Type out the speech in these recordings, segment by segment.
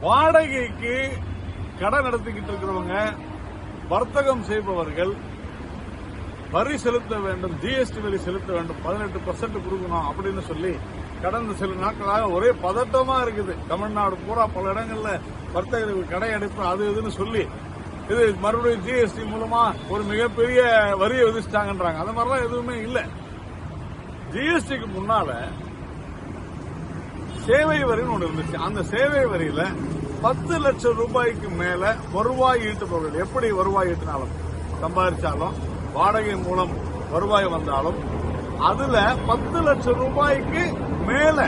வாடகைக்கு கடை நடத்திக்கிட்டு இருக்கிறவங்க, வர்த்தகம் செய்பவர்கள் வரி செலுத்த வேண்டும், ஜிஎஸ்டி வரி செலுத்த வேண்டும், 18% கொடுக்கணும் அப்படின்னு சொல்லி கடந்த சில நாட்களாக ஒரே பதட்டமா இருக்குது. தமிழ்நாடு பூரா பல இடங்கள்ல வர்த்தகர்கள் கடை அடைப்பு அது இதுன்னு சொல்லி இது மறுபடியும் ஜிஎஸ்டி மூலமா ஒரு மிகப்பெரிய வரியை விதிச்சிட்டாங்கன்றாங்க. அது மாதிரிலாம் எதுவுமே இல்லை. ஜிஎஸ்டிக்கு முன்னால சேவை வரின்னு ஒன்று இருந்துச்சு. அந்த சேவை வரியில 10 லட்சம் ரூபாய்க்கு மேல வருவாய் ஈட்டுபவர்கள், எப்படி வருவாய் ஈட்டினாலும், சம்பாதிச்சாலும், வாடகை மூலம் வருவாய் வந்தாலும், அதுல 10 லட்சம் ரூபாய்க்கு மேல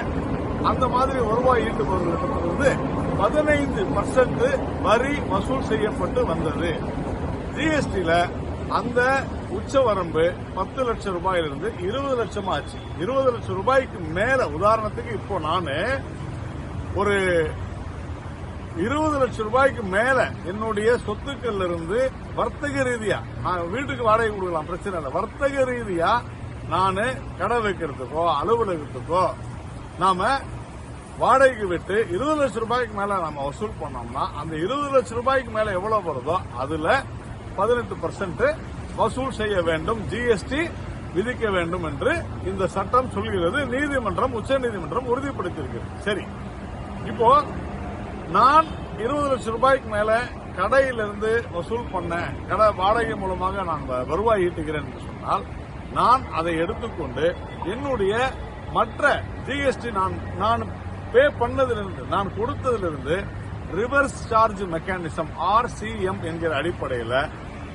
அந்த மாதிரி வருவாய் ஈட்டுபவர்களிடமிருந்து 15% வரி வசூல் செய்யப்பட்டு வந்தது. ஜிஎஸ்டியில அந்த உச்சவரம்பு 10 லட்சம் ரூபாயிலிருந்து 20 லட்சம் ஆச்சு. 20 லட்சம் ரூபாய்க்கு மேல, உதாரணத்துக்கு இப்போ நானு ஒரு 20 லட்சம் ரூபாய்க்கு மேல என்னுடைய சொத்துக்கள் இருந்து வர்த்தக ரீதியா, நான் வீட்டுக்கு வாடகை கொடுக்கலாம், பிரச்சனை இல்லை, வர்த்தக ரீதியா நானு கடை வைக்கிறதுக்கோ அலுவலகத்துக்கோ நாம வாடகைக்கு விட்டு 20 லட்சம் ரூபாய்க்கு மேல நாம வசூல் பண்ணோம்னா, அந்த 20 லட்சம் ரூபாய்க்கு மேல எவ்வளவு வருதோ அதுல 18% வசூல் செய்ய வேண்டும், ஜிஎஸ்டி விதிக்க வேண்டும் என்று இந்த சட்டம் சொல்கிறது. நீதிமன்றம், உச்சநீதிமன்றம் உறுதிப்படுத்தியிருக்கிறது. சரி, இப்போ நான் 20 லட்சம் ரூபாய்க்கு மேல கடையிலிருந்து வசூல் பண்ண, கடை வாடகை மூலமாக நான் வருவாய் ஈட்டுகிறேன் என்று சொன்னால், நான் அதை எடுத்துக்கொண்டு என்னுடைய மற்ற ஜிஎஸ்டி நான் பே பண்ணதிலிருந்து, நான் கொடுத்ததிலிருந்து ரிவர்ஸ் சார்ஜ் மெக்கானிசம் RCM என்கிற அடிப்படையில்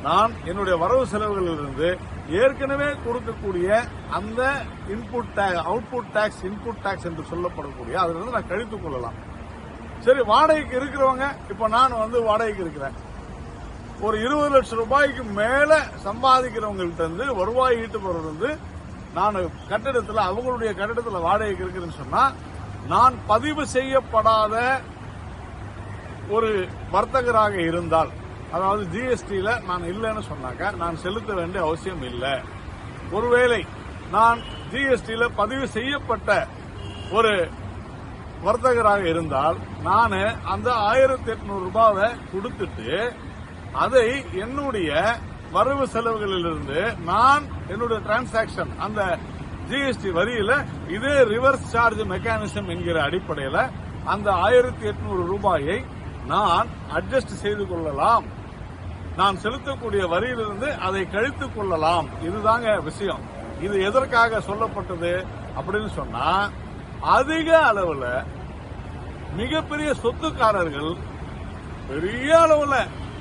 நான் என்னுடைய வரவு செலவுகளிலிருந்து ஏற்கனவே கொடுக்கக்கூடிய அந்த input tax, output tax, input tax என்று சொல்லப்படக்கூடிய அதிலிருந்து நான் கழித்துக் கொள்ளலாம். சரி, வாடகைக்கு இருக்கிறவங்க, இப்ப நான் வாடகைக்கு இருக்கிறேன், ஒரு 20 லட்சம் ரூபாய்க்கு மேல சம்பாதிக்கிறவங்கள்ட்ட இருந்து வருவாய் ஈட்டுபவர்கள் நான் கட்டிடத்தில், அவங்களுடைய கட்டிடத்தில் வாடகைக்கு இருக்கிறேன்னு சொன்னா, நான் பதிவு செய்யப்படாத ஒரு வர்த்தகராக இருந்தால், அதாவது ஜிஎஸ்டியில நான் இல்லைன்னு சொன்னாக்க நான் செலுத்த வேண்டிய அவசியம் இல்லை. ஒருவேளை நான் ஜிஎஸ்டியில பதிவு செய்யப்பட்ட ஒரு வர்த்தகராக இருந்தால், நான் அந்த 1800 ரூபாவை கொடுத்துட்டு அதை என்னுடைய வரவு செலவுகளிலிருந்து நான் என்னுடைய டிரான்சாக்சன், அந்த ஜிஎஸ்டி வரியில இதே ரிவர்ஸ் சார்ஜ் மெக்கானிசம் என்கிற அடிப்படையில் அந்த 1800 ரூபாயை நான் அட்ஜஸ்ட் செய்து கொள்ளலாம். நான் செலுத்தக்கூடிய வரியிலிருந்து அதை கழித்துக் கொள்ளலாம். இதுதாங்க விஷயம். இது எதற்காக சொல்லப்பட்டது அப்படின்னு சொன்னா, அதிக அளவுல மிகப்பெரிய சொத்துக்காரர்கள் பெரிய அளவுல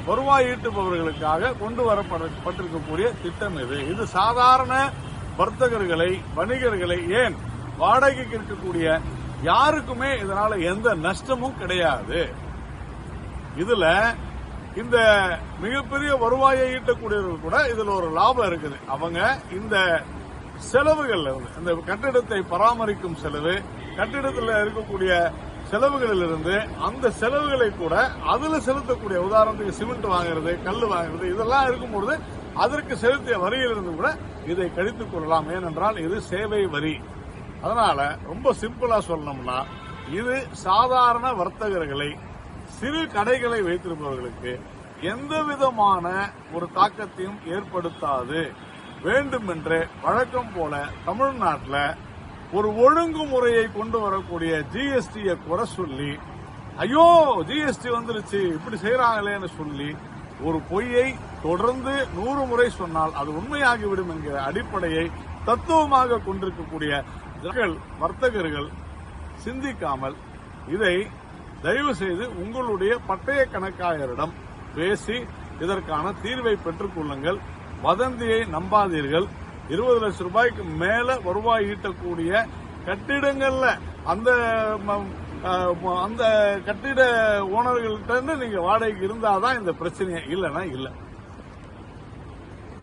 வருவாய் ஈட்டுபவர்களுக்காக கொண்டு வரப்பட்டிருக்கக்கூடிய திட்டம் இது. இது சாதாரண வர்த்தகர்களை, வணிகர்களை, ஏன் வாடகைக்கு இருக்கக்கூடிய யாருக்குமே இதனால எந்த நஷ்டமும் கிடையாது. இதுல இந்த மிகப்பெரிய வருவாயை ஈட்டக்கூடியவர்கள் கூட இதுல ஒரு லாபம் இருக்குது. அவங்க இந்த செலவுகள், இந்த கட்டிடத்தை பராமரிக்கும் செலவு, கட்டிடத்தில் இருக்கக்கூடிய செலவுகளிலிருந்து அந்த செலவுகளை கூட அதுல செலுத்தக்கூடிய, உதாரணத்துக்கு சிமெண்ட் வாங்குறது, கல் வாங்குறது, இதெல்லாம் இருக்கும்போது அதற்கு செலுத்திய வரியிலிருந்து கூட இதை கழித்துக் கொள்ளலாம். ஏனென்றால் இது சேவை வரி. அதனால ரொம்ப சிம்பிளா சொல்லணும்னா, இது சாதாரண வர்த்தகர்களை, சிறு கடைகளை வைத்திருப்பவர்களுக்கு எந்த விதமான ஒரு தாக்கத்தையும் ஏற்படுத்தாது. வேண்டுமென்றே வழக்கம் போல தமிழ்நாட்டில் ஒரு ஒழுங்குமுறையை கொண்டு வரக்கூடிய ஜிஎஸ்டியை குறை சொல்லி, ஐயோ ஜிஎஸ்டி வந்துருச்சு இப்படி செய்யறாங்களேன்னு சொல்லி ஒரு பொய்யை தொடர்ந்து 100 முறை சொன்னால் அது உண்மையாகிவிடும் என்கிற அடிப்படையை தத்துவமாக கொண்டிருக்கக்கூடிய வர்த்தகர்கள் சிந்திக்காமல் இதை தயவு செய்து உங்களுடைய பட்டய கணக்காயரிடம் பேசி இதற்கான தீர்வை பெற்றுக் கொள்ளுங்கள். வதந்தியை நம்பாதீர்கள். 20 லட்சம் ரூபாய்க்கு மேல வருவாய் ஈட்டக்கூடிய கட்டிடங்கள்ல அந்த கட்டிட ஓனர்கள்ட்ட நீங்க வாடகைக்கு இருந்தாதான் இந்த பிரச்சனையே, இல்லைன்னா இல்லை.